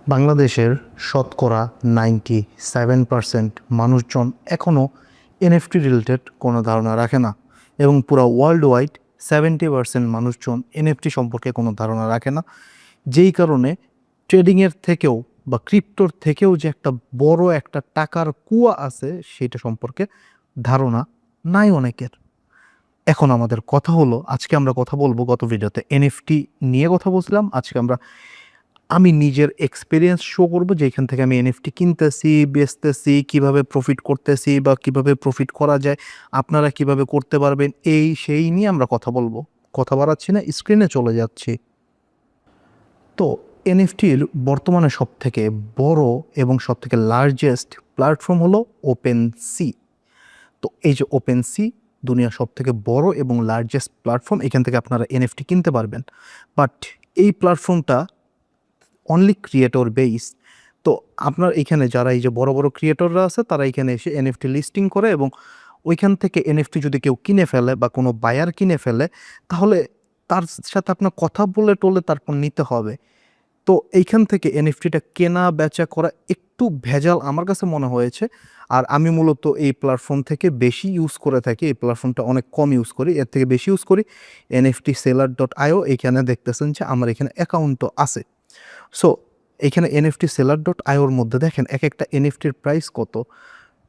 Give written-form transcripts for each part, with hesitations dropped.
বাংলাদেশের শতকরা 97% মানুষজন এখনও এনএফটি রিলেটেড কোনো ধারণা রাখে না এবং পুরো ওয়ার্ল্ড ওয়াইড 70% মানুষজন এনএফটি সম্পর্কে কোনো ধারণা রাখে না, যেই কারণে ট্রেডিংয়ের থেকেও বা ক্রিপ্টোর থেকেও যে একটা বড় একটা টাকার কুয়া আছে সেটা সম্পর্কে ধারণা নাই অনেকের। এখন আমাদের কথা হলো, আজকে আমরা কথা বলবো, গত ভিডিওতে এনএফটি নিয়ে কথা বলছিলাম, আজকে আমি নিজের এক্সপিরিয়েন্স শো করব যেখান থেকে আমি এনএফটি কিনতেছি, বেচতেছি, কিভাবে প্রফিট করতেছি বা কিভাবে প্রফিট করা যায়, আপনারা কিভাবে করতে পারবেন, এই সেই নিয়ে আমরা কথা বলবো। কথা বাড়াচ্ছি না, স্ক্রিনে চলে যাচ্ছি। তো এনএফটির বর্তমানে সবথেকে বড় এবং সবথেকে লার্জেস্ট প্ল্যাটফর্ম হলো ওপেনসি। তো এই যে ওপেনসি দুনিয়ার সবথেকে বড় এবং লার্জেস্ট প্ল্যাটফর্ম, এখান থেকে আপনারা এনএফটি কিনতে পারবেন। বাট এই প্ল্যাটফর্মটা অনলি ক্রিয়েটর বেস। তো আপনার এখানে যারা এই যে বড় বড় ক্রিয়েটররা আছে তারা এখানে এসে এনএফটি লিস্টিং করে এবং ওইখান থেকে এনএফটি যদি কেউ কিনে ফেলে বা কোনো বায়ার কিনে ফেলে, তাহলে তার সাথে আপনার কথা বলে টলে তারপর নিতে হবে। তো এইখান থেকে এনএফটিটা কেনা বেচা করা একটু ভেজাল আমার কাছে মনে হয়েছে। আর আমি মূলত এই প্ল্যাটফর্ম থেকে বেশি ইউজ করে থাকি, এই প্ল্যাটফর্মটা অনেক কম ইউজ করি, এর থেকে বেশি ইউজ করি nftseller.io। এখানে দেখতেছেন যে আমার এখানে অ্যাকাউন্টও আছে। সো এখানে nftseller.ioর মধ্যে দেখেন এক একটা এনএফটির প্রাইস কত।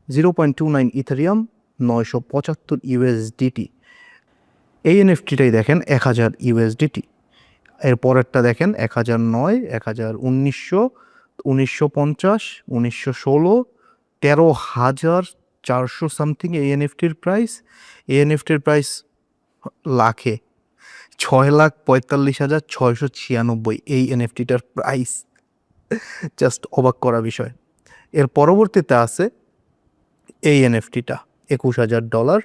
0.29 ইথারিয়াম, 975 ইউএসডিটি। এই এনএফটিটাই দেখেন 1000 ইউএসডিটি। এর পরেরটা দেখেন 1009, 1000, 1900, 1950, 1916, 13,400 সামথিং এই এনএফটির প্রাইস। এই এনএফটির প্রাইস লাখে, 6,45,696 এই এনএফটিটার প্রাইস। জাস্ট অবাক করা বিষয়। এর পরবর্তীতে আছে এই এনএফটিটা $21,000।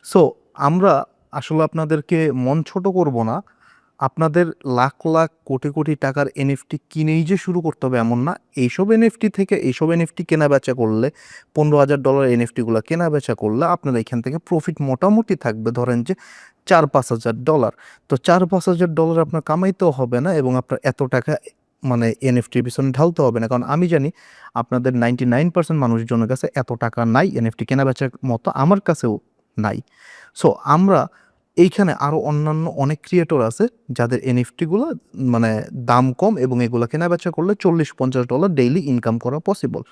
সো আমরা আসলে আপনাদেরকে মন ছোট করব না, আপনাদের লাখ লাখ কোটি কোটি টাকার এনএফটি কিনেই যে শুরু করতে হবে এমন না। এইসব এনএফটি কেনা বেচা করলে, $15,000 এনএফটিগুলো কেনা বেচা করলে আপনার এখান থেকে প্রফিট মোটামুটি থাকবে, ধরেন যে $4-5,000। তো $4-5,000 আপনার কামাইতেও হবে না এবং আপনার এত টাকা মানে এনএফটির পিছনে ঢালতে হবে না, কারণ আমি জানি আপনাদের 99% মানুষজনের কাছে এত টাকা নাই, এনএফটি কেনা বেচার মতো আমার কাছেও নাই। সো আমরা এইখানে আরও অন্যান্য অনেক ক্রিয়েটর আছে যাদের এনএফটিগুলো মানে দাম কম এবং এগুলো কেনা বেচা করলে $40-50 ডেইলি ইনকাম করা পসিবল।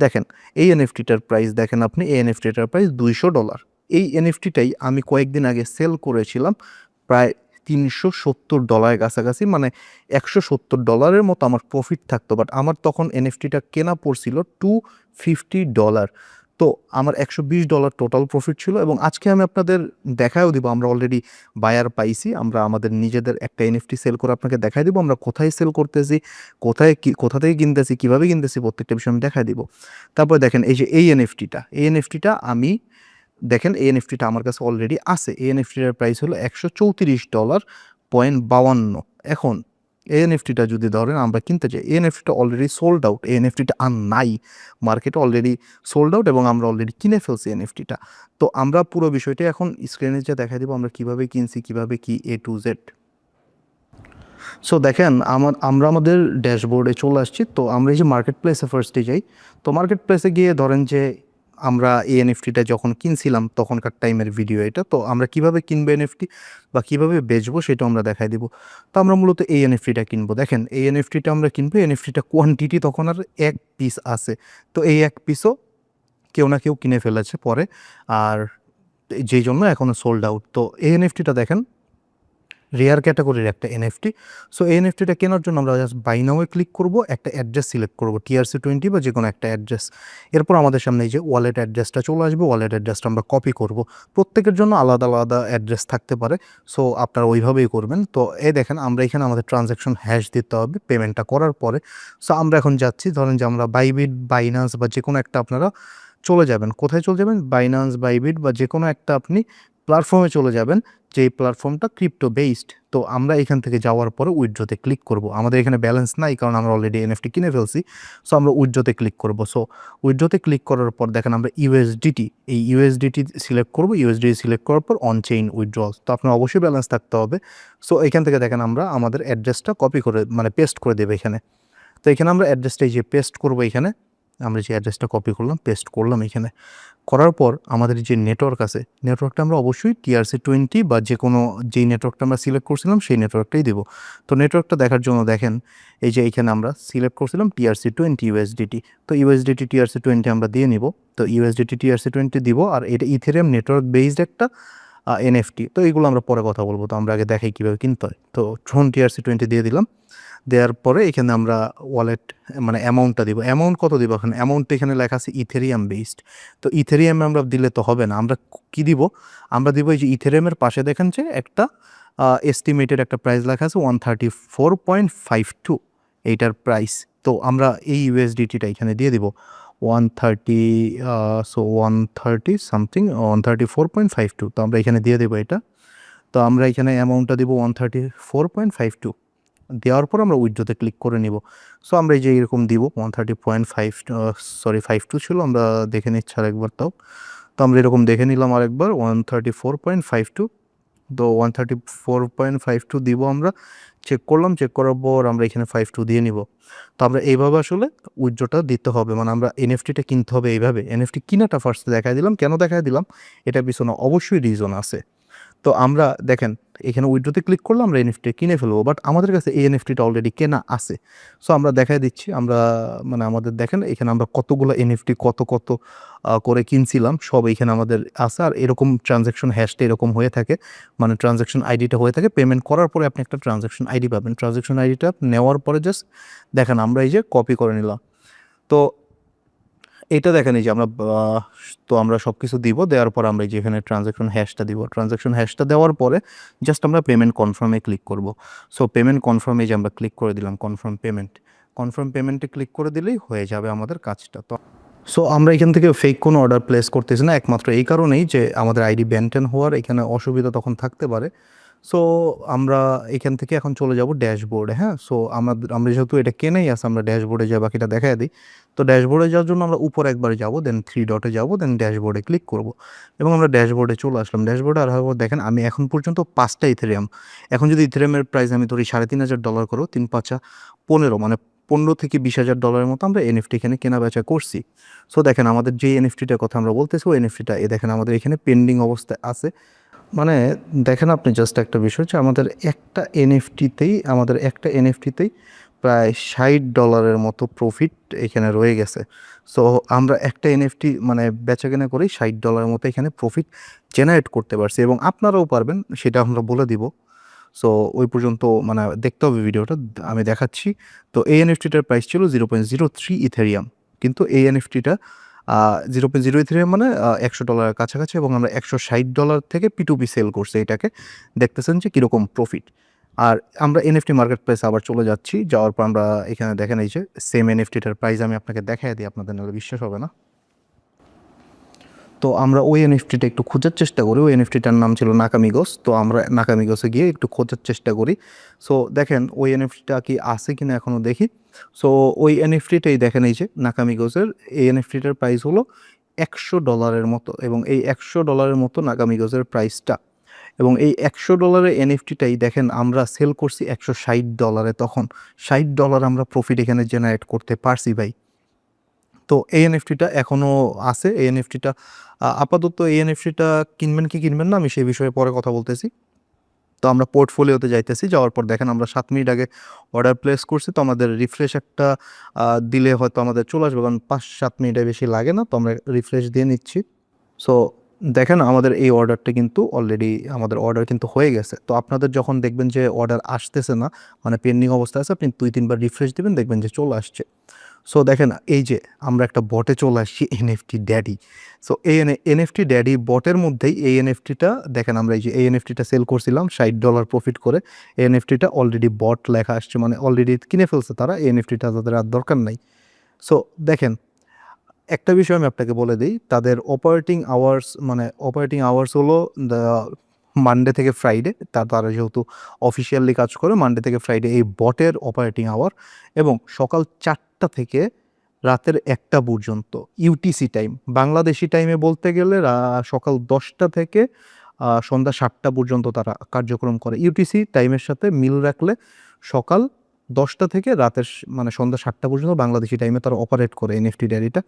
দেখেন এই এনএফটিটার প্রাইস, দেখেন আপনি এই এনএফটিটার প্রাইস $200। এই এনএফটিটাই আমি কয়েকদিন আগে সেল করেছিলাম প্রায় $370 কাছাকাছি, মানে $170 মতো আমার প্রফিট থাকতো। বাট আমার তখন এনএফটিটা কেনা পড়ছিল $250। তো আমার $120 টোটাল প্রফিট ছিল। এবং আজকে আমি আপনাদের দেখায়ও দিব, আমরা অলরেডি বায়ার পাইছি, আমরা আমাদের নিজেদের একটা এনএফটি সেল করে আপনাকে দেখাই দিব আমরা কোথায় সেল করতেছি, কোথা থেকে কিনতেছি, কীভাবে কিনতেছি, প্রত্যেকটা বিষয় আমি দেখাই দিব। তারপরে দেখেন এই যে এই এনএফটিটা আমি, দেখেন এই এনএফটিটা আমার কাছে অলরেডি আছে। এই এনএফটিটার প্রাইস হলো $134.52। এখন এই এনএফটিটা যদি ধরেন আমরা কিনতে চাই, এই এনএফটিটা অলরেডি সোল্ড আউট, এই এনএফটিটা আর নাই মার্কেটে, অলরেডি সোল্ড আউট এবং আমরা অলরেডি কিনে ফেলছি এনএফটিটা। তো আমরা পুরো বিষয়টা এখন স্ক্রিনে যে দেখা দিব আমরা কিভাবে কিনছি, কিভাবে কি A to Z। সো দেখেন আমরা আমাদের ড্যাশবোর্ডে চলে আসছি। তো আমরা এই যে মার্কেট প্লেসে ফার্স্টে যাই। তো মার্কেট প্লেসে গিয়ে ধরেন যে আমরা এই এনএফটিটা যখন কিনছিলাম তখনকার টাইমের ভিডিও এটা। তো আমরা কিভাবে কিনবো এনএফটি বা কিভাবে বেচবো সেটা আমরা দেখাই দিব। তো আমরা মূলত এই এনএফটিটা কিনবো। দেখেন এই এনএফটিটা আমরা কিনবো, এনএফটিটা কোয়ান্টিটি তখন আর এক পিস আছে। তো এই এক পিসও কেউ না কেউ কিনে ফেলেছে পরে, আর যেই জন্য এখনও সোল্ড আউট। তো এই এনএফটিটা দেখেন রেয়ার ক্যাটাগরির একটা এনএফটি। সো এই এনএফটিটা কেনার জন্য আমরা জাস্ট বাই নাওয়ে ক্লিক করব, একটা অ্যাড্রেস সিলেক্ট করব, TRC20 বা যে কোনো একটা অ্যাড্রেস। এরপর আমাদের সামনে এই যে ওয়ালেট অ্যাড্রেসটা চলে আসবে, ওয়ালেট অ্যাড্রেসটা আমরা কপি করব। প্রত্যেকের জন্য আলাদা আলাদা অ্যাড্রেস থাকতে পারে, সো আপনারা ওইভাবেই করবেন। তো এই দেখেন আমরা এখানে আমাদের ট্রানজ্যাকশন হ্যাশ দিতে হবে পেমেন্টটা করার পরে। সো আমরা এখন যাচ্ছি, ধরেন যে আমরা বাইবিট, বাইন্যান্স বা যে কোনো একটা আপনারা চলে যাবেন। কোথায় চলে যাবেন? বাইন্যান্স, বাইবিট বা যে কোনো একটা আপনি প্ল্যাটফর্মে চলে যাবেন, যেই প্ল্যাটফর্মটা ক্রিপ্টো বেসড। তো আমরা এখান থেকে যাওয়ার পরে উইথড্রতে ক্লিক করব। আমাদের এখানে ব্যালেন্স নাই কারণ আমরা অলরেডি এনএফটি কিনে ফেলছি। সো আমরা উইথড্রতে ক্লিক করব। সো উইথড্রতে ক্লিক করার পর দেখেন আমরা এই ইউএসডিটি সিলেক্ট করব। ইউএসডিটি সিলেক্ট করার পর অন চেইন উইথড্রল, তো আপনার অবশ্যই ব্যালেন্স থাকতে হবে। সো এখান থেকে দেখেন আমরা আমাদের অ্যাড্রেসটা কপি করে মানে পেস্ট করে দেবে এখানে। তো এখানে আমরা অ্যাড্রেসটা এই যে পেস্ট করবো, এখানে আমরা যে অ্যাড্রেসটা কপি করলাম পেস্ট করলাম এখানে করার পর আমাদের যে নেটওয়ার্ক আছে, নেটওয়ার্কটা আমরা অবশ্যই TRC20 বা যে কোনো যেই নেটওয়ার্কটা আমরা সিলেক্ট করছিলাম সেই নেটওয়ার্কটাই দেবো। তো নেটওয়ার্কটা দেখার জন্য দেখেন এই যে এইখানে আমরা সিলেক্ট করছিলাম TRC20 USDT, তো USDT TRC20 আমরা দিয়ে নিব। তো USDT TRC20 দিব, আর এটা ইথেরিয়াম নেটওয়ার্ক বেসড একটা NFT। তো এইগুলো আমরা পরে কথা বলবো, তো আমরা আগে দেখাই কীভাবে কিনতে হয়। তো যখন TRC20 দিয়ে দিলাম, দেওয়ার পরে এখানে আমরা ওয়ালেট মানে অ্যামাউন্টটা দিব। অ্যামাউন্ট কত দিব? এখন অ্যামাউন্ট এখানে লেখা আছে ইথেরিয়াম বেসড। তো ইথেরিয়ামে আমরা দিলে তো হবে না, আমরা কি দিব? আমরা দিব এই যে ইথেরিয়ামের পাশে দেখেন যে একটা এস্টিমেটেড একটা প্রাইস লেখা আছে 134.52 এইটার প্রাইস। তো আমরা এই USDTটা এখানে দিয়ে দিব 130, সো 130 সামথিং 134.52। তো আমরা এখানে দিয়ে দেবো এটা। তো আমরা এখানে অ্যামাউন্টটা দিব 134.52। দেওয়ার পর আমরা উইথড্রোতে ক্লিক করে নিব। সো আমরা এই যে এরকম দিব 130.52 ছিল, আমরা দেখে নিচ্ছি আরেকবার। তো আমরা এরকম দেখে নিলাম আরেকবার 134.52। তো 134.52 দিব, আমরা চেক করলাম, চেক করার পর আমরা এখানে 52 দিয়ে নিব। তো আমরা এইভাবে আসলে উইথড্রোটা দিতে হবে, মানে আমরা এনএফটিটা কিনতে হবে এইভাবে। এনএফটি কিনাটা ফার্স্টে দেখাই দিলাম, কেন দেখাই দিলাম এটার পিছনে অবশ্যই রিজন আছে। তো আমরা দেখেন এখানে উইথড্রোতে ক্লিক করলে আমরা এনএফটি কিনে ফেলবো, বাট আমাদের কাছে এই এনএফটিটা অলরেডি কেনা আছে। সো আমরা দেখাই দিচ্ছি, আমরা মানে আমাদের দেখেন এখানে আমরা কতগুলো এনএফটি কত করে কিনছিলাম সব এখানে আমাদের আছে। আর এরকম ট্রানজ্যাকশন হ্যাশটা এরকম হয়ে থাকে, মানে ট্রানজ্যাকশন আইডিটা হয়ে থাকে। পেমেন্ট করার পরে আপনি একটা ট্রানজ্যাকশন আইডি পাবেন। ট্রানজ্যাকশন আইডিটা নেওয়ার পরে জাস্ট দেখেন আমরা এই যে কপি করে নিলাম। তো এটা দেখেন এই যে আমরা তো আমরা সব কিছু দিব, দেওয়ার পর আমরা যেখানে ট্রানজ্যাকশন হ্যাশটা দিব, ট্রানজ্যাকশন হ্যাশটা দেওয়ার পরে জাস্ট আমরা পেমেন্ট কনফার্মে ক্লিক করব। সো পেমেন্ট কনফার্মে যে আমরা ক্লিক করে দিলাম কনফার্ম পেমেন্টে ক্লিক করে দিলেই হয়ে যাবে আমাদের কাজটা। তো সো আমরা এখান থেকে ফেক কোনো অর্ডার প্লেস করতেছি না, একমাত্র এই কারণেই যে আমাদের আইডি ব্যান হওয়ার এখানে অসুবিধা তখন থাকতে পারে। সো আমরা এখান থেকে এখন চলে যাব ড্যাশবোর্ডে। হ্যাঁ, সো আমরা যেহেতু এটা কেনাই আছে, আমরা ড্যাশবোর্ডে যা বাকিটা দেখাই দিই। তো ড্যাশবোর্ডে যাওয়ার জন্য আমরা উপরে একবারে যাব, দেন 3 ডটে যাব, দেন ড্যাশবোর্ডে ক্লিক করব এবং আমরা ড্যাশবোর্ডে চলে আসলাম। ড্যাশবোর্ডে আর দেখেন আমি এখন পর্যন্ত 5টা ইথেরিয়াম, এখন যদি ইথেরিয়ামের প্রাইস আমি ধরি $3,500 করো, 3×5 = 15, মানে $15,000 থেকে $20,000 মতো আমরা এনএফটি এখানে কেনা বেচা করছি। সো দেখেন আমাদের যে এনএফটিটার কথা আমরা বলতেছি ওই এনএফটিটা দেখেন আমাদের এখানে পেন্ডিং অবস্থায় আছে। মানে দেখেন আপনি জাস্ট একটা বিষয় যে আমাদের একটা এনএফটিতেই প্রায় $60 মতো প্রফিট এখানে রয়ে গেছে। সো আমরা একটা এনএফটি মানে বেচাকেনা করেই $60 মতো এখানে প্রফিট জেনারেট করতে পারছি, এবং আপনারাও পারবেন, সেটা আমরা বলে দিব। সো ওই পর্যন্ত মানে দেখতে হবে ভিডিওটা, আমি দেখাচ্ছি। তো এই এনএফটিটার প্রাইস ছিল 0.03 ইথেরিয়াম, কিন্তু এই এনএফটিটা 0.0 ইথেরিয়াম মানে $100 কাছাকাছি, এবং আমরা $160 থেকে P2P সেল করছি এটাকে। দেখতেছেন যে কীরকম প্রফিট। আর আমরা এনএফটি মার্কেট প্লেস আবার চলে যাচ্ছি, যাওয়ার পর আমরা এখানে দেখেন এই যে সেম এনএফটিটার প্রাইস আমি আপনাকে দেখাই দিই, আপনাদের নাহলে বিশ্বাস হবে না। তো আমরা ওই এনএফটিটা একটু খোঁজার চেষ্টা করি, ওই এনএফটিটার নাম ছিল নাকামিগোস। তো আমরা নাকামিগোসে গিয়ে একটু খোঁজার চেষ্টা করি। সো দেখেন ওই এনএফটিটা কি আছে কিনা এখনও দেখি। সো ওই এনএফটিটাই দেখেন এই যে নাকামিগোসের, এই এনএফটিটার প্রাইস হলো $100 মতো, এবং এই $100 মতো নাকামিগোসের প্রাইসটা, এবং এই $100 এনএফটিটাই দেখেন আমরা সেল করছি $160। তখন $60 আমরা প্রফিট এখানে জেনারেট করতে পারছি ভাই। তো এই এনএফটিটা এখনও আছে। এই এনএফটিটা আপাতত এই এনএফটিটা কিনবেন কি কিনবেন না আমি সেই বিষয়ে পরে কথা বলতেছি। তো আমরা পোর্টফোলিওতে যাইতেছি, যাওয়ার পর দেখেন আমরা 7 মিনিট আগে অর্ডার প্লেস করছি। তো আমাদের রিফ্রেশ একটা দিলে হয়তো আমাদের চলে আসবে, কারণ 5-7 মিনিটের বেশি লাগে না। তো আমরা রিফ্রেশ দিয়ে নিচ্ছি। সো দেখেন আমাদের এই অর্ডারটা কিন্তু অলরেডি আমাদের অর্ডার কিন্তু হয়ে গেছে। তো আপনাদের যখন দেখবেন যে অর্ডার আসতেছে না, মানে পেন্ডিং অবস্থায় আছে, আপনি 2-3 বার রিফ্রেশ দিবেন, দেখবেন যে চলে আসছে। সো দেখেন এই যে আমরা একটা বটে চলে আসছি, এনএফটি ড্যাডি। সো এই এনএফটি ড্যাডি বটের মধ্যেই এই এনএফটিটা দেখেন, আমরা এই যে এই এনএফটিটা সেল করছিলাম $60 প্রফিট করে। এই এনএফটিটা অলরেডি বট লেখা আসছে, মানে অলরেডি কিনে ফেলছে তারা, এই এনএফটিটা তাদের আর দরকার নাই। সো দেখেন একটা বিষয় আমি আপনাকে বলে দিই, তাদের অপারেটিং আওয়ার্স হলো মানডে থেকে ফ্রাইডে। তারা যেহেতু অফিসিয়ালি কাজ করে মানডে থেকে ফ্রাইডে, এই বটের অপারেটিং আওয়ার, এবং সকাল 4টা থেকে রাতের 1টা পর্যন্ত ইউটিসি টাইম। বাংলাদেশি টাইমে বলতে গেলে সকাল 10টা থেকে সন্ধ্যা 7টা পর্যন্ত তারা কার্যক্রম করে। ইউটিসি টাইমের সাথে মিল রাখলে সকাল 10টা থেকে রাতের মানে সন্ধ্যা 7টা পর্যন্ত বাংলাদেশি টাইমে তারা অপারেট করে এনএফটি ডায়েরিটা।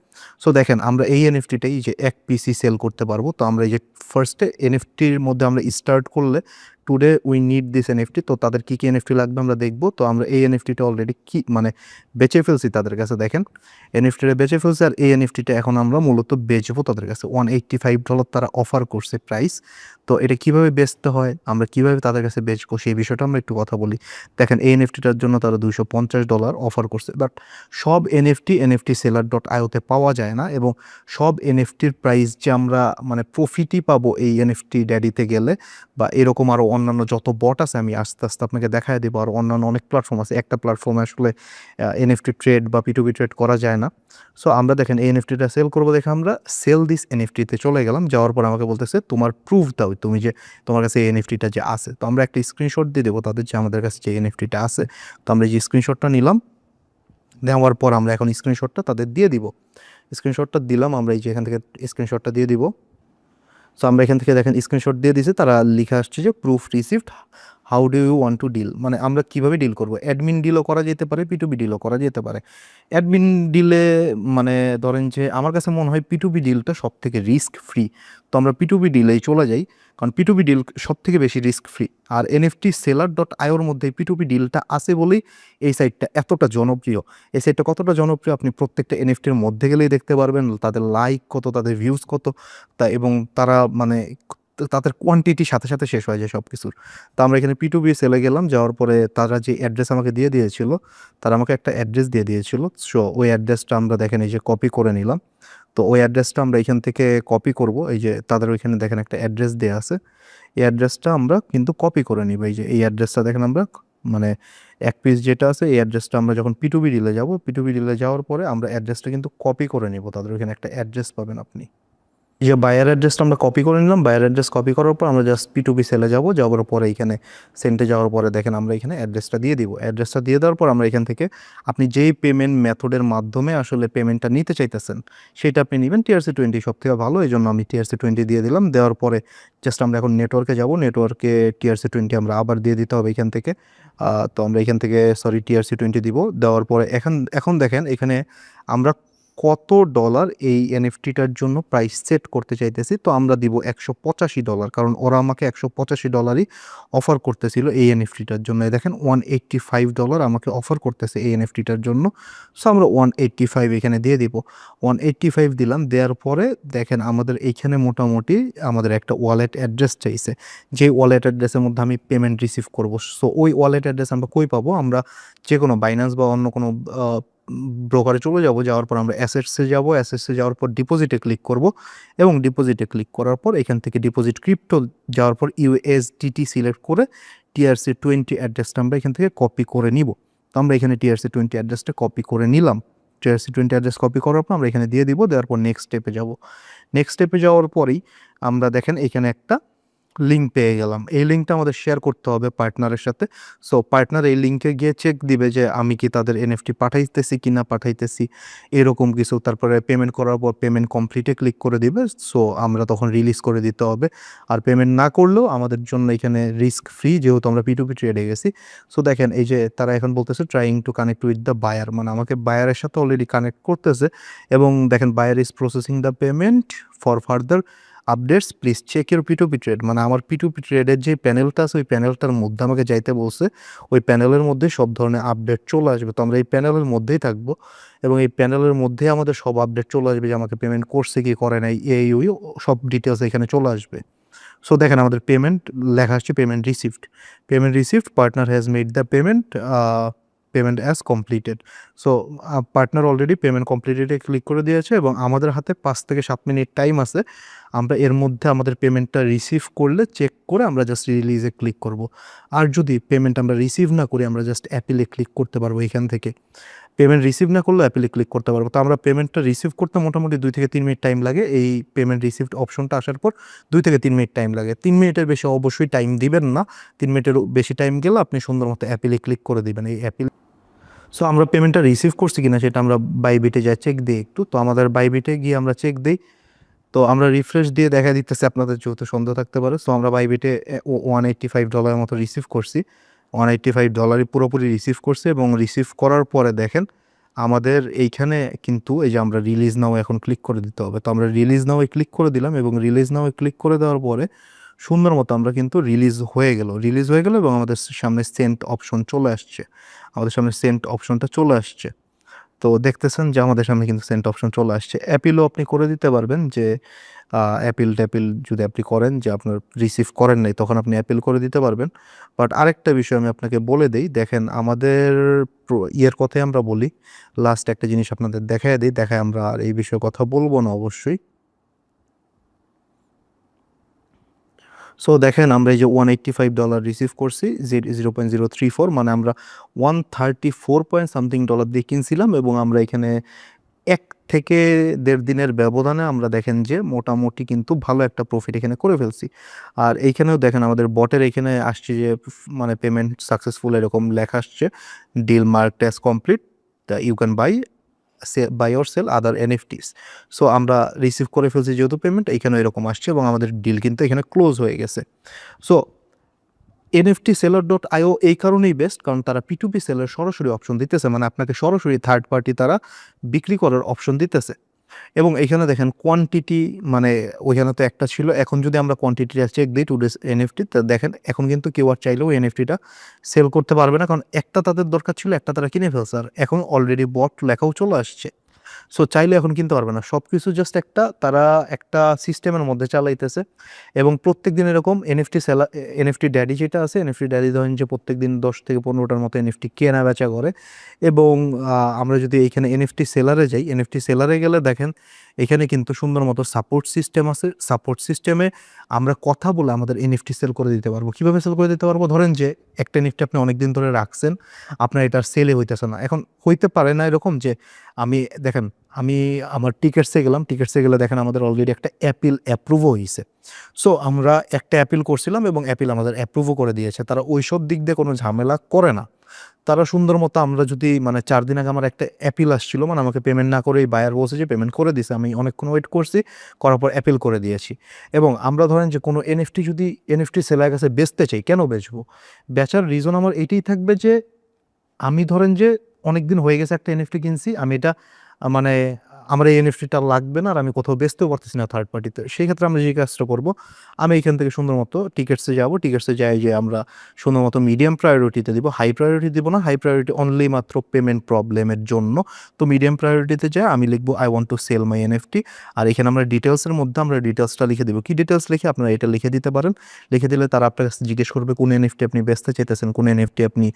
সো দেখেন আমরা এই এনএফটিটাই যে এক পিসি সেল করতে পারবো। তো আমরা এই যে ফার্স্টে এনএফটির মধ্যে আমরা স্টার্ট করলে today we need this NFT, তো তাদের কী কী এনএফটি লাগবে আমরা দেখবো। তো আমরা এই এনএফটিটা অলরেডি কি মানে বেচে ফেলছি তাদের কাছে, দেখেন এনএফটিটা বেচে ফেলছি। আর এই এনএফটিটা এখন আমরা মূলত বেচবো তাদের কাছে। $185 তারা অফার করছে প্রাইস। তো এটা কিভাবে বেচতে হয়, আমরা কিভাবে তাদের কাছে বেচবো সেই বিষয়টা আমরা একটু কথা বলি। দেখেন এই এনএফটিটার জন্য তারা $250 অফার করছে, বাট সব এনএফটি seller.io-তে পাওয়া যায় না, এবং সব এনএফটির প্রাইস যে আমরা মানে প্রফিটই পাবো এই এনএফটি ড্যাডিতে গেলে বা এরকম আরও অন্যান্য যত বট আছে আমি আস্তে আস্তে আপনাকে দেখায় দেবো। আর অন্যান্য অনেক প্ল্যাটফর্ম আছে, একটা প্ল্যাটফর্মে আসলে এনএফটি ট্রেড বা পিটুপি ট্রেড করা যায় না। সো আমরা দেখেন এই এনএফটিটা সেল করবো দেখে আমরা সেল দিস এনএফটিতে চলে গেলাম। যাওয়ার পর আমাকে বলতেছে তোমার প্রুফ দাও, তুমি যে তোমার কাছে এই এনএফটিটা যে আছে। তো আমরা একটা স্ক্রিনশট দিয়ে দেবো তাদের যে আমাদের কাছে যে এনএফটিটা আছে। তো আমরা যে স্ক্রিনশটটা নিলাম, দেওয়ার পর আমরা এখন স্ক্রিনশটটা তাদের দিয়ে দিব। স্ক্রিনশটটা দিলাম, আমরা এই যে এখান থেকে স্ক্রিনশটটা দিয়ে দিব। সো আমরা এখান থেকে দেখেন স্ক্রিনশট দিয়ে দিয়েছে, তারা লেখা আসছে যে proof received, how do you want to deal, মানে আমরা কীভাবে ডিল করবো। অ্যাডমিন ডিলও করা যেতে পারে, পিটুপি ডিলও করা যেতে পারে। অ্যাডমিন ডিলে মানে ধরেন যে আমার কাছে মনে হয় পিটুপি ডিলটা সব থেকে রিস্ক ফ্রি। তো আমরা পিটুপি ডিলেই চলে যাই, কারণ পিটুপি ডিল সব থেকে বেশি রিস্ক ফ্রি। আর এনএফটি seller.io-র মধ্যে পিটুপি ডিলটা আছে বলেই এই সাইটটা এতটা জনপ্রিয়। এই সাইটটা কতটা জনপ্রিয় আপনি প্রত্যেকটা এনএফটির মধ্যে গেলেই দেখতে পারবেন, তাদের লাইক কত, তাদের ভিউজ কত, তা এবং তারা মানে তাদের কোয়ান্টিটির সাথে সাথে শেষ হয়ে যায় সব কিছুর। তো আমরা এখানে পিটুপি সেলে গেলাম, যাওয়ার পরে তারা যে অ্যাড্রেস আমাকে দিয়ে দিয়েছিল, তারা আমাকে একটা অ্যাড্রেস দিয়ে দিয়েছিল। সো ওই অ্যাড্রেসটা আমরা দেখেন এই যে কপি করে নিলাম। তো ওই অ্যাড্রেসটা আমরা এখান থেকে কপি করব। এই যে তাদের ওইখানে দেখেন একটা অ্যাড্রেস দেওয়া আছে, এই অ্যাড্রেসটা আমরা কিন্তু কপি করে নিব। এই যে এই অ্যাড্রেসটা দেখেন আমরা মানে এক পিস যেটা আছে এই অ্যাড্রেসটা আমরা যখন পিটুপি ডিলে যাব, পিটুপি ডিলে যাওয়ার পরে আমরা অ্যাড্রেসটা কিন্তু কপি করে নিব। তাদের ওইখানে একটা অ্যাড্রেস পাবেন আপনি, যে বায়ার অ্যাড্রেসটা আমরা কপি করে নিলাম। বায়ার অ্যাড্রেস কপি করার পর আমরা জাস্ট পিটুপি সেলে যাব। যাওয়ার পরে এখানে সেন্টে যাওয়ার পরে দেখেন আমরা এখানে অ্যাড্রেসটা দিয়ে দিব। অ্যাড্রেসটা দিয়ে দেওয়ার পর আমরা এখান থেকে আপনি যেই পেমেন্ট মেথডের মাধ্যমে আসলে পেমেন্টটা নিতে চাইতেছেন সেটা আপনি নেবেন। TRC20 সব থেকে ভালো, এই জন্য আমি TRC20 দিয়ে দিলাম। দেওয়ার পরে জাস্ট আমরা এখন নেটওয়ার্কে যাব। নেটওয়ার্কে TRC20 আমরা আবার দিয়ে দিতে হবে এখান থেকে। তো আমরা এখান থেকে TRC20 দিব। দেওয়ার পরে এখন দেখেন এখানে আমরা কত ডলার এই এনএফটিটার জন্য প্রাইস সেট করতে চাইতেছি। তো আমরা দিব $185, কারণ ওরা আমাকে $185 অফার করতেছিল এই এনএফটিটার জন্য। দেখেন $185 আমাকে অফার করতেছে এই এনএফটিটার জন্য। সো আমরা 185 এখানে দিয়ে দিব। 185 দিলাম। দেওয়ার পরে দেখেন আমাদের এইখানে মোটামুটি আমাদের একটা ওয়ালেট অ্যাড্রেস চাইছে, যে ওয়ালেট অ্যাড্রেসের মধ্যে আমি পেমেন্ট রিসিভ করব। সো ওই ওয়ালেট অ্যাড্রেস আমরা কই পাবো, আমরা যে কোনো বাইন্যান্স বা অন্য কোনো ব্রোকারে চলে যাব। যাওয়ার পর আমরা অ্যাসেটসে যাব। অ্যাসেটসে যাওয়ার পর ডিপোজিটে ক্লিক করব, এবং ডিপোজিটে ক্লিক করার পর এখান থেকে ডিপোজিট ক্রিপ্টো যাওয়ার পর USDT সিলেক্ট করে TRC20 অ্যাড্রেসটা আমরা এখান থেকে কপি করে নিব। তো আমরা এখানে TRC20 অ্যাড্রেসটা কপি করে নিলাম। TRC20 অ্যাড্রেস কপি করার পর আমরা এখানে দিয়ে দিব। দেওয়ার পর নেক্সট স্টেপে যাব। নেক্সট স্টেপে যাওয়ার পরেই আমরা দেখেন এখানে একটা লিঙ্ক পেয়ে গেলাম। এই লিঙ্কটা আমাদের শেয়ার করতে হবে পার্টনারের সাথে। সো পার্টনার এই লিঙ্কে গিয়ে চেক দিবে যে আমি কি তাদের এনএফটি পাঠাইতেছি কি না পাঠাইতেছি, এরকম কিছু। তারপরে পেমেন্ট করার পর পেমেন্ট কমপ্লিটে ক্লিক করে দিবে। সো আমরা তখন রিলিজ করে দিতে হবে। আর পেমেন্ট না করলেও আমাদের জন্য এখানে রিস্ক ফ্রি, যেহেতু আমরা পিটুপি ট্রেডে গেছি। সো দেখেন এই যে তারা এখন বলতেছে trying to connect with the buyer, মানে আমাকে বায়ারের সাথে অলরেডি কানেক্ট করতেছে। এবং দেখেন buyer is processing the payment for further updates please check your পিটুপি ট্রেড, মানে আমার পিটুপি ট্রেডের যে প্যানেলটা আছে ওই প্যানেলটার মধ্যে আমাকে যাইতে বলছে। ওই প্যানেলের মধ্যে সব ধরনের আপডেট চলে আসবে। তো আমরা এই প্যানেলের মধ্যেই থাকবো, এবং এই প্যানেলের মধ্যেই আমাদের সব আপডেট চলে আসবে, যে আমাকে পেমেন্ট করছে কি করে নাই, ওই সব ডিটেলস এখানে চলে আসবে। সো দেখেন আমাদের পেমেন্ট লেখা আসছে payment received. Payment received, partner has made the payment, payment as completed. So partner already payment কমপ্লিটেডে ক্লিক করে দিয়েছে, এবং আমাদের হাতে 5 থেকে 7 মিনিট টাইম আছে। আমরা এর মধ্যে আমাদের পেমেন্টটা রিসিভ করলে চেক করে আমরা জাস্ট রিলিজে ক্লিক করব। আর যদি পেমেন্ট আমরা রিসিভ না করি আমরা জাস্ট অ্যাপিলে ক্লিক করতে পারবো। এখান থেকে পেমেন্ট রিসিভ না করলে অ্যাপিলে ক্লিক করতে পারবো। তো আমরা পেমেন্টটা রিসিভ করতে মোটামুটি 2 থেকে 3 মিনিট টাইম লাগে। এই পেমেন্ট রিসিভড অপশনটা আসার পর 2 থেকে 3 মিনিট টাইম লাগে। 3 মিনিটের বেশি অবশ্যই টাইম দিবেন না। 3 মিনিটের বেশি টাইম গেলে আপনি সুন্দর মতো অ্যাপিলে ক্লিক করে দিবেন এই অ্যাপিল। সো আমরা পেমেন্টটা রিসিভ করছি কিনা সেটা আমরা বাইবিটে যাই চেক দিই একটু। তো আমাদের বাইবিটে গিয়ে আমরা চেক দিই। তো আমরা রিফ্রেশ দিয়ে দেখা দিতেছে আপনাদের যেহেতু সন্দেহ থাকতে পারে। সো আমরা বাইবিটে $185 মতো রিসিভ করছি। $185 পুরোপুরি রিসিভ করছে এবং রিসিভ করার পরে দেখেন আমাদের এইখানে কিন্তু এই যে আমরা রিলিজ নাও এখন ক্লিক করে দিতে হবে। তো আমরা রিলিজ নাও ক্লিক করে দিলাম এবং রিলিজ নাও ক্লিক করে দেওয়ার পরে সুন্দর মতো আমরা কিন্তু রিলিজ হয়ে গেল এবং আমাদের সামনে সেন্ট অপশন চলে আসছে, আমাদের সামনে সেন্ট অপশনটা চলে আসছে। তো দেখতেছেন যে আমাদের সামনে কিন্তু সেন্ট অপশন চলে আসছে। অ্যাপিলও আপনি করে দিতে পারবেন যে অ্যাপিল ট্যাপিল যদি আপনি করেন যে আপনার রিসিভ করেন নাই তখন আপনি অ্যাপিল করে দিতে পারবেন। বাট আরেকটা বিষয় আমি আপনাকে বলে দেই, দেখেন আমাদের ইয়ের কথাই আমরা বলি, লাস্ট একটা জিনিস আপনাদের দেখায় দিই, দেখায় আমরা আর এই বিষয়ে কথা বলবো না অবশ্যই। সো দেখেন আমরা এই যে $185 রিসিভ করছি, $0.034, মানে আমরা 134 পয়েন্ট সামথিং ডলার দিয়ে কিনছিলাম এবং আমরা এখানে 1 থেকে 1.5 দিনের ব্যবধানে আমরা দেখেন যে মোটামুটি কিন্তু ভালো একটা প্রফিট এখানে করে ফেলছি। আর এইখানেও দেখেন আমাদের বটের এখানে আসছে যে মানে পেমেন্ট সাকসেসফুল এরকম লেখা আসছে, deal marked as complete, you can buy or sell other NFTs. So আমরা রিসিভ করে ফেলছি যেহেতু পেমেন্ট, এখানে এরকম আসছে এবং আমাদের ডিল কিন্তু এখানে ক্লোজ হয়ে গেছে। সো NFTseller.io এই কারণেই বেস্ট, কারণ তারা P2P সেলের সরাসরি অপশন দিতেছে, মানে আপনাকে সরাসরি থার্ড পার্টি তারা বিক্রি করার অপশন দিতেছে। এবং এখানে দেখেন কোয়ান্টিটি, মানে ওইখানে তো একটা ছিল, এখন যদি আমরা কোয়ান্টিটিটা চেক দিই টুডেস এনএফটি, তা দেখেন এখন কিন্তু কেউ আর চাইলেও এনএফটিটা সেল করতে পারবে না, কারণ একটা তাদের দরকার ছিল, একটা তারা কিনে ফেলছে, আর এখন অলরেডি বট লেখাও চলে আসছে। সো চাইলে এখন কিনতে পারবে না, সব কিছু জাস্ট তারা একটা সিস্টেমের মধ্যে চালাইতেছে। এবং প্রত্যেক দিন এরকম এনএফটি ড্যাডি যেটা আছে, এনএফটি ড্যাডি ধরেন যে প্রত্যেক দিন 10 থেকে 15টার মতো এনএফটি কেনা বেচা করে। এবং আমরা যদি এইখানে এনএফটি সেলারে যাই, এনএফটি সেলারে গেলে দেখেন এখানে কিন্তু সুন্দর মতো সাপোর্ট সিস্টেম আছে। সাপোর্ট সিস্টেমে আমরা কথা বলে আমাদের এনএফটি সেল করে দিতে পারবো। কীভাবে সেল করে দিতে পারবো? ধরেন যে একটা এনএফটি আপনি অনেকদিন ধরে রাখছেন, আপনার এটার সেলে হইতেছে না। এখন হইতে পারে না এরকম যে দেখেন আমি আমার টিকেটসে গেলে দেখেন আমাদের অলরেডি একটা অ্যাপিল অ্যাপ্রুভও হয়েছে। সো আমরা একটা অ্যাপিল করছিলাম এবং অ্যাপিল আমাদের অ্যাপ্রুভও করে দিয়েছে। তারা ওইসব দিক দিয়ে কোনো ঝামেলা করে না। তারা সুন্দর মতো, আমরা যদি 4 দিন আগে আমার একটা অ্যাপিল আসছিল, মানে আমাকে পেমেন্ট না করেই বায়ার বলছে যে পেমেন্ট করে দিছে, আমি অনেকক্ষণ ওয়েট করছি, করার পর অ্যাপিল করে দিয়েছি। এবং আমরা ধরেন যে কোনো এনএফটি সেলার কাছে বেচতে চাই, কেন বেচবো? বেচার রিজন আমার এইটাই থাকবে যে আমি ধরেন যে অনেকদিন হয়ে গেছে একটা এনএফটি কিনছি, আমি এটা মানে আমার এই এনএফটিটা লাগবে না, আর আমি কোথাও বেচতেও পারতেছি না থার্ড পার্টিতে। সেই ক্ষেত্রে আমরা যে কাজটা করবো, আমি এখান থেকে সুন্দর মতো টিকেটসে যাই যে আমরা সুন্দর মতো মিডিয়াম প্রায়োরিটিতে দিব, হাই প্রায়োরিটি দিব না, হাই প্রায়োরিটি অনলি মাত্র পেমেন্ট প্রবলেমের জন্য। তো মিডিয়াম প্রায়োরিটিতে যাই আমি লিখবো I want to sell my NFT. আর এখানে আমরা ডিটেলসের মধ্যে আমরা ডিটেলসটা লিখে দেবো। কি ডিটেলস লিখে? আপনারা এটা লিখে দিতে পারেন। লিখে দিলে তারা আপনার কাছে জিজ্ঞেস করবে কোন এনএফটি আপনি বেচতে চাইতেছেন, কোন এনএফটি আপনি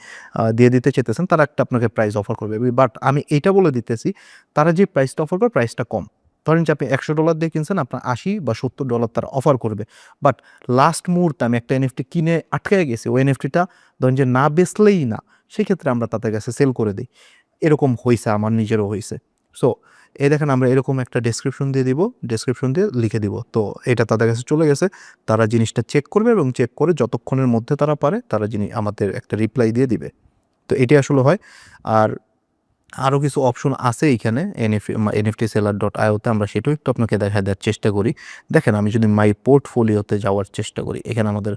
দিয়ে দিতে চাইতেছেন, তারা একটা আপনাকে প্রাইস অফার করবে। বাট আমি এইটা বলে দিতেছি, তারা যে প্রাইসটা অফার করবে প্রাইসটা কম। ধরেন যে আপনি $100 দিয়ে কিনছেন, আপনার $80 বা $70 তারা অফার করবে। বাট লাস্ট মুহূর্তে আমি একটা এনএফটি কিনে আটকায় গেছি, ওই এনএফটিটা ধরেন যে না বেচলেই না, সেক্ষেত্রে আমরা তাদের কাছে সেল করে দিই। এরকম হয়েছে, আমার নিজেরও হয়েছে। সো এই দেখেন আমরা এরকম একটা ডেসক্রিপশন দিয়ে দিব, ডেসক্রিপশন দিয়ে লিখে দিব। তো এটা তাদের কাছে চলে গেছে, তারা জিনিসটা চেক করবে এবং চেক করে যতক্ষণের মধ্যে তারা পারে তারা আমাদের একটা রিপ্লাই দিয়ে দিবে। তো এটি আসলে হয়। আর আরও কিছু অপশন আছে এইখানে NFTseller.io-তে, আমরা সেটাও একটু আপনাকে দেখায় দেওয়ার চেষ্টা করি। দেখেন আমি যদি মাই পোর্টফোলিওতে যাওয়ার চেষ্টা করি, এখানে আমাদের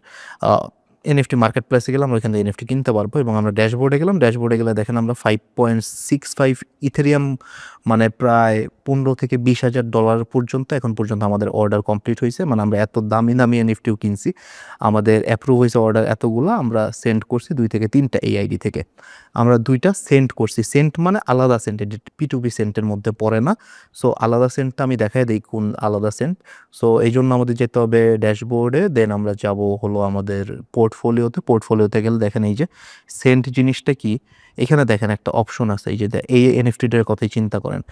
এনএফটি মার্কেট প্লেসে গেলাম, ওইখান থেকে এনএফটি কিনতে পারবো। এবং আমরা ড্যাশবোর্ডে গেলে দেখেন আমরা 5.65 ইথেরিয়াম, মানে প্রায় $15,000 থেকে $20,000 পর্যন্ত এখন পর্যন্ত আমাদের অর্ডার কমপ্লিট হয়েছে। মানে আমরা এত দামি এনএফটিও কিনছি, আমাদের অ্যাপ্রুভ হয়েছে অর্ডার এতগুলো, আমরা সেন্ড করছি 2 থেকে 3টা এই আইডি থেকে আমরা 2টা সেন্ড করছি। সেন্ট মানে আলাদা সেন্ট, এটি P2P সেন্টের মধ্যে পড়ে না। সো আলাদা সেন্টটা আমি দেখাই দিই কোন আলাদা সেন্ট। সো এই জন্য আমাদের যেতে হবে ড্যাশবোর্ডে, দেন আমরা যাব হলো আমাদের পোর্টফোলিওতে গেলে দেখেন এই যে সেন্ট জিনিসটা কি, এখানে দেখেন একটা অপশন আছে, এই যে এই এনএফটিটার কথাই চিন্তা করেন।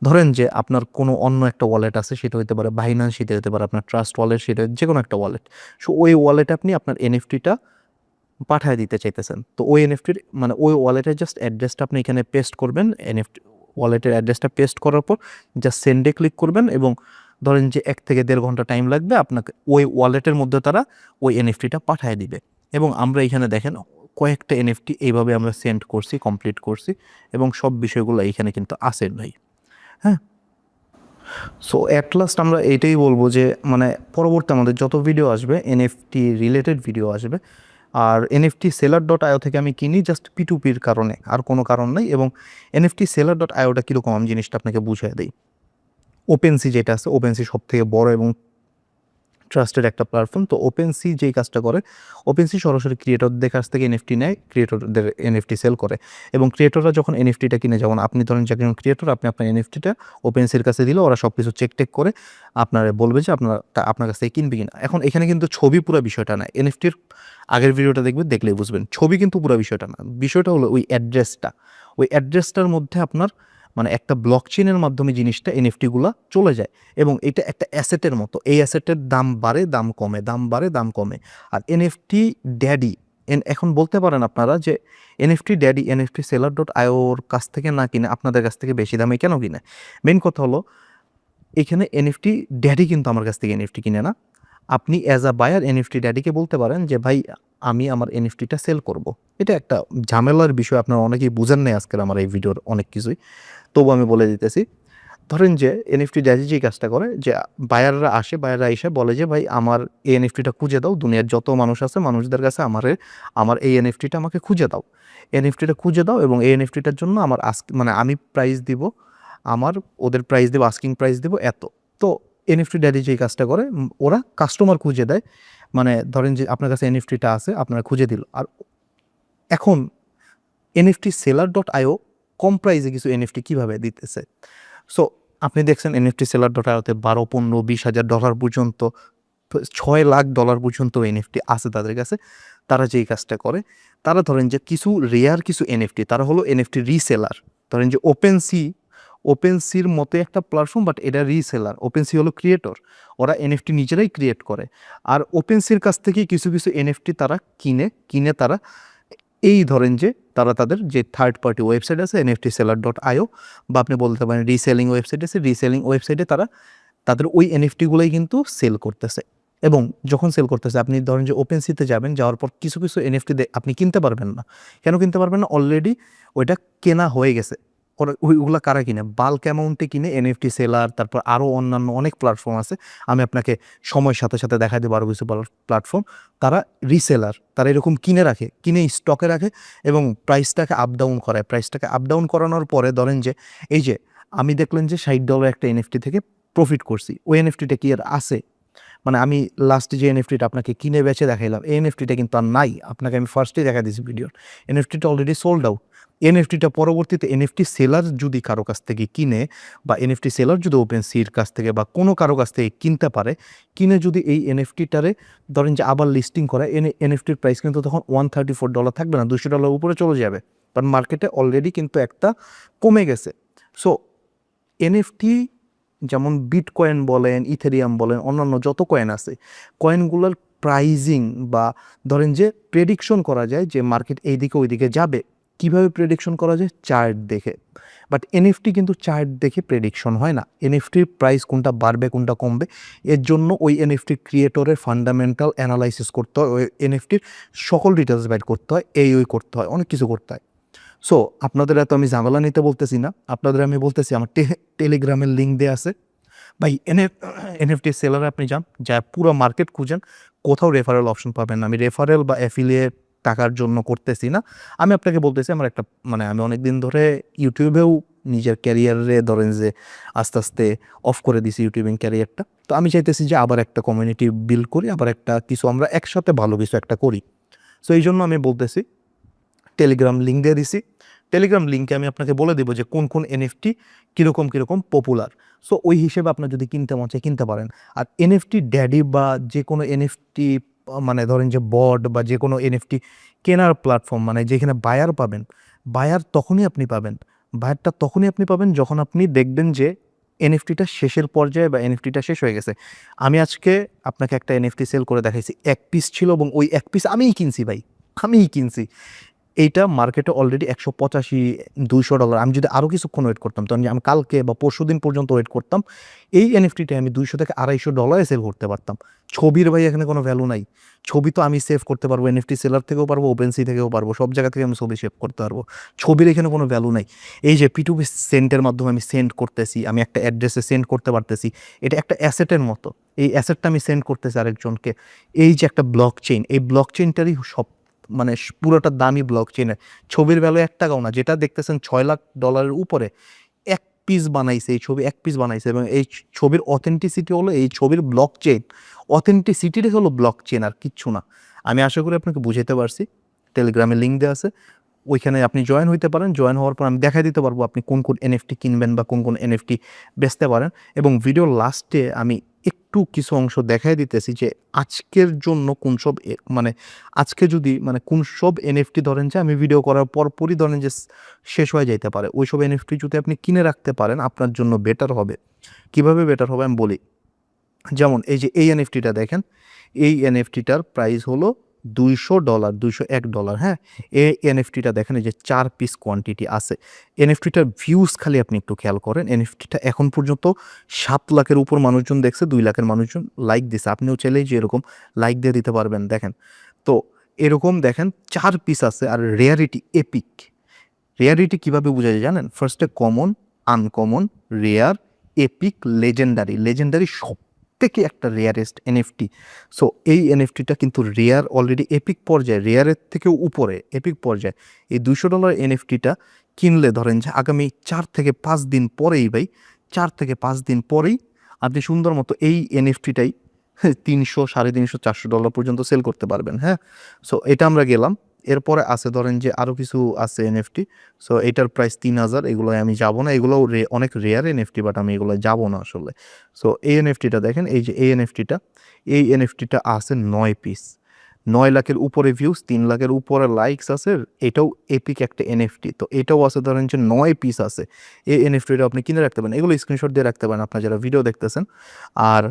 ধরেন যে আপনার কোনো অন্য একটা ওয়ালেট আছে, সেটা হতে পারে বাইন্যান্স, সেটা হতে পারে আপনার ট্রাস্ট ওয়ালেট, সেটা যে কোনো একটা ওয়ালেট। সো ওই ওয়ালেটে আপনি আপনার এনএফটিটা পাঠায় দিতে চাইতেছেন। তো ওই এনএফটির মানে ওই ওয়ালেটের জাস্ট অ্যাড্রেসটা আপনি এখানে পেস্ট করবেন, এনএফটি ওয়ালেটের অ্যাড্রেসটা পেস্ট করার পর জাস্ট সেন্ডে ক্লিক করবেন এবং ধরেন যে 1 থেকে 1.5 ঘন্টা টাইম লাগবে, আপনাকে ওই ওয়ালেটের মধ্যে তারা ওই এনএফটিটা পাঠায় দিবে। এবং আমরা এখানে দেখেন কয়েকটা এনএফটি এইভাবে আমরা সেন্ড করছি, কমপ্লিট করছি, এবং সব বিষয়গুলো এইখানে কিন্তু আছে ভাই। হ্যাঁ, সো অ্যাট লাস্ট আমরা এইটাই বলবো যে মানে পরবর্তী আমাদের যত ভিডিও আসবে, এনএফটি রিলেটেড ভিডিও আসবে, আর এনএফটি সেলার ডট আইও থেকে আমি কিনি জাস্ট পিটুপির কারণে, আর কোনো কারণ নেই। এবং এনএফটি সেলার ডট আইওটা কীরকম আমি জিনিসটা আপনাকে বুঝিয়ে দিই। ওপেনসি যেটা আছে, ওপেনসি সব থেকে বড় এবং ট্রাস্টেড একটা প্ল্যাটফর্ম। তো ওপেনসি যেই কাজটা করে, ওপেনসি সরাসরি ক্রিয়েটরদের কাছ থেকে এনএফটি নেয়, ক্রিয়েটরদের এনএফটি সেল করে। এবং ক্রিয়েটররা যখন এনএফটিটা কিনে, যেমন আপনি ধরেন যে একজন ক্রিয়েটর, আপনি আপনার এনএফটিটা ওপেনসির কাছে দিলে ওরা সব কিছু চেক টেক করে আপনারা বলবে যে আপনার কাছ থেকে কিনবে কিনা। এখন এখানে কিন্তু ছবি পুরো বিষয়টা না, এনএফটির আগের ভিডিওটা দেখলেই বুঝবেন, ছবি কিন্তু পুরো বিষয়টা না। বিষয়টা হলো ওই অ্যাড্রেসটা, ওই অ্যাড্রেসটার মধ্যে আপনার মানে একটা ব্লক চেনের মাধ্যমে জিনিসটা এনএফটিগুলো চলে যায়। এবং এটা একটা অ্যাসেটের মতো, এই অ্যাসেটের দাম বাড়ে দাম কমে, দাম বাড়ে দাম কমে। আর এনএফটি ড্যাডি, এখন বলতে পারেন আপনারা যে NFT daddy NFT seller dot আইওর কাছ থেকে না কিনে আপনাদের কাছ থেকে বেশি দামে কেন কিনে? মেন কথা হলো এখানে এনএফটি ড্যাডি কিন্তু আমার কাছ থেকে এনএফটি কিনে না। আপনি অ্যাজ আ বায়ার এনএফটি ড্যাডিকে বলতে পারেন যে ভাই আমি আমার এনএফটিটা সেল করব। এটা একটা ঝামেলার বিষয়, আপনারা অনেকেই বুঝেন নাই আজকের আমার এই ভিডিওর অনেক কিছুই, তবু আমি বলে দিতেছি। ধরেন যে এনএফটি ড্যাডি যে কাজটা করে, যে বায়াররা আসে, বায়াররা এসে বলে যে ভাই আমার এই এনএফটিটা খুঁজে দাও, দুনিয়ার যত মানুষ আছে মানুষদের কাছে আমার এই এনএফটিটা আমাকে খুঁজে দাও, এনএফটিটা খুঁজে দাও। এবং এই এনএফটিটার জন্য আমার মানে আমি প্রাইস দিব, ওদের প্রাইস দেবো, আস্কিং প্রাইস দেবো এত। তো এনএফটি ড্যাডি যেই কাজটা করে, ওরা কাস্টমার খুঁজে দেয়। মানে ধরেন যে আপনার কাছে এনএফটিটা আছে, আপনারা খুঁজে দিল। আর এখন এনএফটি সেলার ডট আইও কম প্রাইসে কিছু এনএফটি কীভাবে দিতেছে। সো আপনি দেখছেন এনএফটি সেলার ডট আইওতে 12, 15, 20,000 ডলার পর্যন্ত, $6 লাখ পর্যন্ত এনএফটি আছে তাদের কাছে। তারা যেই কাজটা করে, তারা ধরেন যে কিছু রেয়ার কিছু এনএফটি, তারা হলো এনএফটি রিসেলার। ধরেন যে ওপেনসির মতো একটা প্ল্যাটফর্ম, বাট এটা রিসেলার। ওপেনসি হলো ক্রিয়েটর, ওরা এনএফটি নিজেরাই ক্রিয়েট করে। আর ওপেনসির কাছ থেকে কিছু কিছু এনএফটি তারা কিনে তারা এই ধরেন যে তারা তাদের যে থার্ড পার্টি ওয়েবসাইট আছে এনএফটি সেলার ডট আইও, বা আপনি বলতে পারেন রিসেলিং ওয়েবসাইট আছে, রিসেলিং ওয়েবসাইটে তারা তাদের ওই এনএফটিগুলোই কিন্তু সেল করতেছে। এবং যখন সেল করতেছে, আপনি ধরেন যে ওপেনসিতে যাবেন, যাওয়ার পর কিছু কিছু এনএফটি আপনি কিনতে পারবেন না। কেন কিনতে পারবেন না? অলরেডি ওইটা কেনা হয়ে গেছে। ওইগুলো কারা কিনে? বাল্ক অ্যামাউন্টে কিনে এনএফটি সেলার, তারপর আরও অন্যান্য অনেক প্ল্যাটফর্ম আছে, আমি আপনাকে সময়ের সাথে সাথে দেখা দেবো আরও কিছু প্ল্যাটফর্ম। তারা রিসেলার, তারা এরকম কিনে স্টকে রাখে এবং প্রাইসটাকে আপ ডাউন করায়। প্রাইসটাকে আপ ডাউন করানোর পরে ধরেন যে এই যে আমি দেখলেন যে $60 একটা এনএফটি থেকে প্রফিট করছি, ওই এনএফটিটা কি আর আছে? মানে আমি লাস্ট যে এনএফটিটা আপনাকে কিনে বেচে দেখাইলাম, এই এনএফটিটা কিন্তু আর নাই। আপনাকে আমি ফার্স্টেই দেখা দিয়েছি ভিডিওর, এনএফটিটা অলরেডি সোল্ড আউট। এনএফটিটা পরবর্তীতে এনএফটি সেলার যদি কারো কাছ থেকে কিনে, বা এনএফটি সেলার যদি ওপেনসির কাছ থেকে বা কোনো কারো কাছ থেকে কিনতে পারে, কিনে যদি এই এনএফটিটারে ধরেন যে আবার লিস্টিং করে, এনএফটির প্রাইস কিন্তু তখন $134 থাকবে না, $200 উপরে চলে যাবে, কারণ মার্কেটে অলরেডি কিন্তু একটা কমে গেছে। সো এনএফটি যেমন বিটকয়েন বলেন, ইথেরিয়াম বলেন, অন্যান্য যত কয়েন আছে, কয়েনগুলোর প্রাইজিং বা ধরেন যে প্রেডিকশন করা যায় যে মার্কেট এইদিকে ওইদিকে যাবে। কিভাবে প্রেডিকশন করা যায়? চার্ট দেখে। বাট এনএফটি কিন্তু চার্ট দেখে প্রেডিকশন হয় না। এনএফটির প্রাইস কোনটা বাড়বে কোনটা কমবে, এর জন্য ওই এনএফটি ক্রিয়েটরের ফান্ডামেন্টাল অ্যানালাইসিস করতে হয়, ওই এনএফটির সকল ডিটেলস বাইট করতে হয়, ওই করতে হয়, অনেক কিছু করতে হয়। সো আপনাদের এত আমি ঝামেলা নিতে বলতেছি না, আপনাদের আমি বলতেছি আমার টেলিগ্রামের লিঙ্ক দেওয়া আছে। ভাই এনএফটি সেলারে আপনি যান, যা পুরো মার্কেট খুঁজেন, কোথাও রেফারেল অপশন পাবেন না। আমি রেফারেল বা অ্যাফিলিয়েট টাকার জন্য করতেছি না, আমি আপনাকে বলতেছি আমার একটা মানে আমি অনেক দিন ধরে ইউটিউবেও নিজের ক্যারিয়ারে ধরেন যে আস্তে আস্তে অফ করে দিছি ইউটিউবিং ক্যারিয়ারটা। তো আমি চাইতেছি যে আবার একটা কমিউনিটি বিল্ড করি, আবার একটা কিছু আমরা একসাথে ভালো কিছু একটা করি। সো এই জন্য আমি বলতেছি টেলিগ্রাম লিঙ্ক দিয়ে দিছি, টেলিগ্রাম লিঙ্কে আমি আপনাকে বলে দেবো যে কোন কোন এনএফটি কীরকম পপুলার। সো ওই হিসেবে আপনার যদি কিনতে মন চায় কিনতে পারেন। আর এনএফটি ড্যাডি বা যে কোনো এনএফটি মানে ধরেন যে বট বা যে কোনো এনএফটি কেনার প্ল্যাটফর্ম, মানে যেখানে বায়ার পাবেন, বায়ারটা তখনই আপনি পাবেন যখন আপনি দেখবেন যে এনএফটিটা শেষের পর্যায়ে বা এনএফটিটা শেষ হয়ে গেছে। আমি আজকে আপনাকে একটা এনএফটি সেল করে দেখাইছি, এক পিস ছিল এবং ওই এক পিস আমিই কিনছি। এইটা মার্কেটে অলরেডি $185-200। আমি যদি আরও কিছুক্ষণ ওয়েট করতাম, তখন আমি কালকে বা পরশুদিন পর্যন্ত ওয়েট করতাম, এই এনএফটিটা আমি $200-250 সেল করতে পারতাম। ছবির ভাই এখানে কোনো ভ্যালু নাই। ছবি তো আমি সেভ করতে পারবো, এনএফটি সেলার থেকেও পারবো, ওপেনসি থেকেও পারবো, সব জায়গা থেকে আমি ছবি সেভ করতে পারবো। ছবির এখানে কোনো ভ্যালু নাই। এই যে P2P সেন্টের মাধ্যমে আমি সেন্ড করতেছি, আমি একটা অ্যাড্রেসে সেন্ড করতে পারতেছি, এটা একটা অ্যাসেটের মতো। এই অ্যাসেটটা আমি সেন্ড করতেছি আরেকজনকে। এই যে একটা ব্লক চেইন, এই ব্লক চেইনটারই সব মানে পুরোটা দামি ব্লক চেনের, ছবির ভ্যালু $1 না, যেটা দেখতেছেন $6 লাখ উপরে, এক পিস বানাইছে, এই ছবি এক পিস বানাইছে, এবং এই ছবির অথেন্টিসিটি হলো এই ছবির ব্লক চেইন, অথেন্টিসিটিটাই হলো ব্লক চেইন, আর কিচ্ছু না। আমি আশা করি আপনাকে বুঝাইতে পারছি। টেলিগ্রামে লিঙ্ক দেওয়া আছে, ওইখানে আপনি জয়েন হইতে পারেন। জয়েন হওয়ার পর আমি দেখাই দিতে পারবো আপনি কোন কোন এনএফটি কিনবেন বা কোন কোন এনএফটি বেচতে পারেন। এবং ভিডিওর লাস্টে আমি একটু কিছু অংশ দেখাই দিতেছি যে আজকের জন্য কোন সব মানে আজকে যদি মানে কোন সব এনএফটি ধরেন যে আমি ভিডিও করার পরপরই ধরেন যে শেষ হয়ে যাইতে পারে, ওই সব এনএফটি যদি আপনি কিনে রাখতে পারেন আপনার জন্য বেটার হবে। কিভাবে বেটার হবে আমি বলি। যেমন এই যে এই এনএফটিটা দেখেন, এই এনএফটিটার প্রাইস হলো $200, $201। হ্যাঁ, এই এনএফটিটা দেখেন, এই যে 4 পিস কোয়ান্টিটি আছে। এনএফটিটার ভিউজ খালি আপনি একটু খেয়াল করেন। এনএফটিটা এখন পর্যন্ত 7 লাখের উপর মানুষজন দেখছে, 2 লাখের মানুষজন লাইক দিছে। আপনিও চাইলেই যে এরকম লাইক দিয়ে দিতে পারবেন। দেখেন তো এরকম দেখেন 4 পিস আছে। আর রেয়ারিটি এপিক। রেয়ারিটি কীভাবে বোঝা যায় জানেন? ফার্স্টে common, uncommon, rare, epic, legendary. Legendary সব থেকে একটা রেয়ারেস্ট এনএফটি। সো এই এনএফটিটা কিন্তু রেয়ার অলরেডি এপিক পর্যায়ে, রেয়ারের থেকেও উপরে এপিক পর্যায়ে। এই $200 এনএফটিটা কিনলে ধরেন যে আগামী 4 থেকে 5 দিন পরেই ভাই, 4 থেকে 5 দিন পরেই আপনি সুন্দর মতো এই এনএফটিটাই 300, $350, $400 পর্যন্ত সেল করতে পারবেন। হ্যাঁ, সো এটা আমরা গেলাম। এরপরে আছে ধরেন যে আরও কিছু আছে এনএফটি। সো এটার প্রাইস 3000। এগুলো আমি যাব না, এগুলোও অনেক রেয়ার এনএফটি, বাট আমি এগুলো যাব না আসলে। সো এই এনএফটিটা দেখেন, এই যে এই এনএফটিটা আছে 9 পিস, 9 লাখের উপরে ভিউজ, 3 লাখের উপরে লাইকস আছে। এটাও এপিক একটা এনএফটি। তো এটাও আছে ধরেন যে 9 পিস আছে। এই এনএফটিটা আপনি কিনে রাখতে পারেন, এগুলো স্ক্রিনশট দিয়ে রাখতে পারেন আপনার যারা ভিডিও দেখতেছেন। আর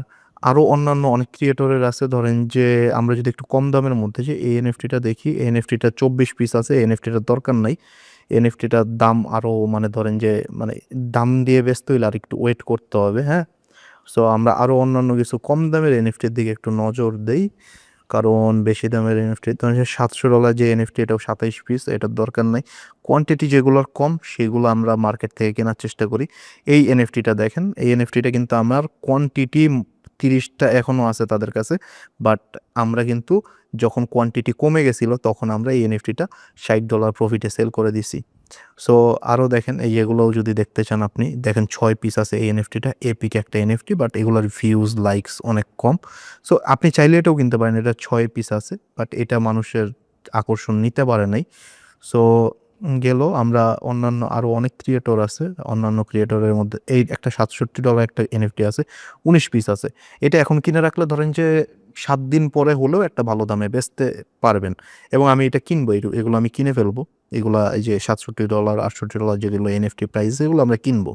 আরও অন্যান্য অনেক ক্রিয়েটরের আছে। ধরেন যে আমরা যদি একটু কম দামের মধ্যে যে এই এনএফটিটা দেখি, এই এনএফটিটা 24 পিস আছে। এই এনএফটিটার দরকার নাই, এনএফটিটার দাম আরও মানে ধরেন যে মানে দাম দিয়ে ব্যস্ত হইলে আর একটু ওয়েট করতে হবে। হ্যাঁ, সো আমরা আরও অন্যান্য কিছু কম দামের এনএফটির দিকে একটু নজর দেই, কারণ বেশি দামের এনএফটি ধরেন যে $700 যে এনএফটি, এটাও 27 পিস, এটার দরকার নাই। কোয়ান্টিটি যেগুলোর কম সেগুলো আমরা মার্কেট থেকে কেনার চেষ্টা করি। এই এনএফটিটা দেখেন, এই এনএফটিটা কিন্তু আমার কোয়ান্টিটি 30টা এখনও আছে তাদের কাছে, বাট আমরা কিন্তু যখন কোয়ান্টিটি কমে গেছিলো তখন আমরা এই এনএফটিটা $60 প্রফিটে সেল করে দিছি। সো আরও দেখেন, এই এগুলোও যদি দেখতে চান আপনি দেখেন 6 পিস আছে এই এনএফটিটা, এপিক একটা এনএফটি, বাট এগুলোর ভিউজ লাইকস অনেক কম। সো আপনি চাইলে এটাও কিনতে পারেন, এটা 6 পিস আছে, বাট এটা মানুষের আকর্ষণ নিতে পারে নাই। সো গেল আমরা অন্যান্য আরও অনেক ক্রিয়েটর আছে, অন্যান্য ক্রিয়েটরের মধ্যে এই একটা $67 একটা এনএফটি আছে, 19 পিস আছে। এটা এখন কিনে রাখলে ধরেন যে 7 দিন পরে হলেও একটা ভালো দামে বেচতে পারবেন। এবং আমি এটা কিনবো, এগুলো আমি কিনে ফেলবো। এগুলা এই যে $67, $68 যেগুলো এনএফটি প্রাইস, এগুলো আমরা কিনবো,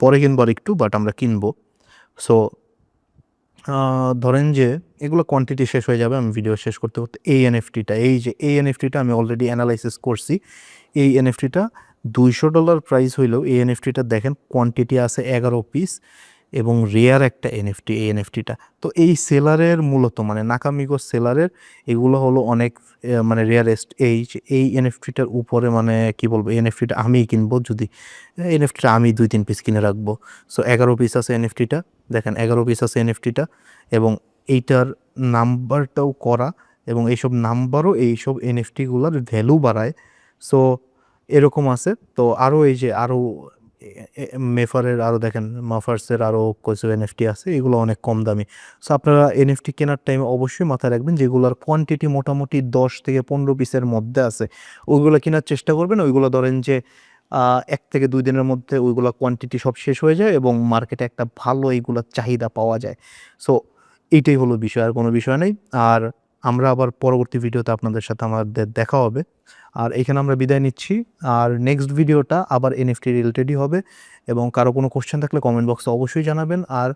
পরে কিনবো আর একটু, বাট আমরা কিনবো। সো ধরেন যে এগুলো কোয়ান্টিটি শেষ হয়ে যাবে আমি ভিডিও শেষ করতে করতে। এই এনএফটিটা আমি অলরেডি অ্যানালাইসিস করছি। এই এনএফটিটা $200 প্রাইস হইলেও এই এনএফটিটা দেখেন কোয়ান্টিটি আছে 11 পিস, এবং রেয়ার একটা এনএফটি এই এনএফটিটা। তো এই সেলারের মূলত মানে নাকামিগো সেলারের এগুলো হলো অনেক মানে রেয়ারেস্ট। এই এনএফটিটার উপরে মানে কি বলবো, এই এনএফটিটা আমিই কিনবো, যদি এনএফটিটা আমি 2-3 পিস কিনে রাখবো। সো 11 পিস আছে এনএফটিটা, দেখেন 11 পিস আছে এনএফটিটা, এবং এইটার নাম্বারটাও করা, এবং এইসব নাম্বারও এইসব এনএফটিগুলোর ভ্যালু বাড়ায়। সো এরকম আছে। তো আরও এই যে আরও মেফারের আরও দেখেন, মাফার্সের আরও কিছু এনএফটি আছে, এগুলো অনেক কম দামি। সো আপনারা এনএফটি কেনার টাইমে অবশ্যই মাথায় রাখবেন যেগুলোর কোয়ান্টিটি মোটামুটি 10 থেকে 15 পিসের মধ্যে আছে, ওইগুলো কেনার চেষ্টা করবেন। ওইগুলো ধরেন যে 1 থেকে 2 দিনের মধ্যে ওইগুলো কোয়ান্টিটি সব শেষ হয়ে যায়, এবং মার্কেটে একটা ভালো এইগুলোর চাহিদা পাওয়া যায়। সো এইটাই হলো বিষয়, আর কোনো বিষয় নেই। আর আমরা আবার পরবর্তী ভিডিওতে আপনাদের সাথে আমাদের দেখা হবে। আর এখানে আমরা বিদায় নিচ্ছি। আর নেক্সট ভিডিওটা আবার এনএফটি রিলেটেডই হবে, এবং কারো কোনো কোশ্চেন থাকলে কমেন্ট বক্সে অবশ্যই জানাবেন। আর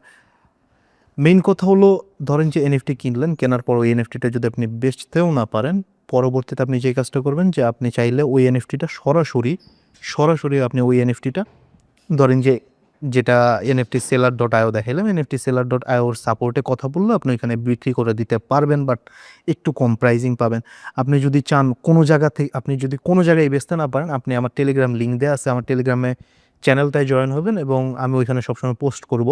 মেইন কথা হলো, ধরেন যে এনএফটি কিনলেন, কেনার পর ওই এনএফটিটা যদি আপনি বেচতেও না পারেন, পরবর্তীতে আপনি যে কাজটা করবেন যে আপনি চাইলে ওই এনএফটিটা সরাসরি আপনি ওই এনএফটিটা ধরেন যে যেটা এনএফটি সেলার ডট আইও দেখাইলাম, এনএফটি সেলার ডট আইওর সাপোর্টে কথা বললে আপনি ওইখানে বিক্রি করে দিতে পারবেন, বাট একটু কম প্রাইজিং পাবেন। আপনি যদি চান কোনো জায়গা থেকে, আপনি যদি কোনো জায়গায় বেচতে না পারেন, আপনি আমার টেলিগ্রাম লিঙ্ক দেওয়া আছে, আমার টেলিগ্রামে চ্যানেলটায় জয়েন হবেন, এবং আমি ওইখানে সবসময় পোস্ট করব।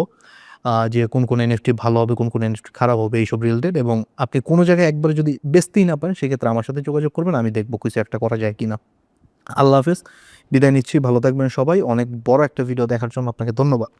যে কোন কোন এনএফটি ভালো হবে, কোন কোন এনএফটি খারাপ হবে, এইসব রিলেটেড। এবং আপনি কোনো জায়গায় একবারে যদি বেচতেই না পারেন সেক্ষেত্রে আমার সাথে যোগাযোগ করবেন, আমি দেখবো কিছু একটা করা যায় কিনা। আল্লাহ হাফেজ, বিদায় নিচ্ছি, ভালো থাকবেন সবাই। অনেক বড় একটা ভিডিও দেখার জন্য আপনাকে ধন্যবাদ।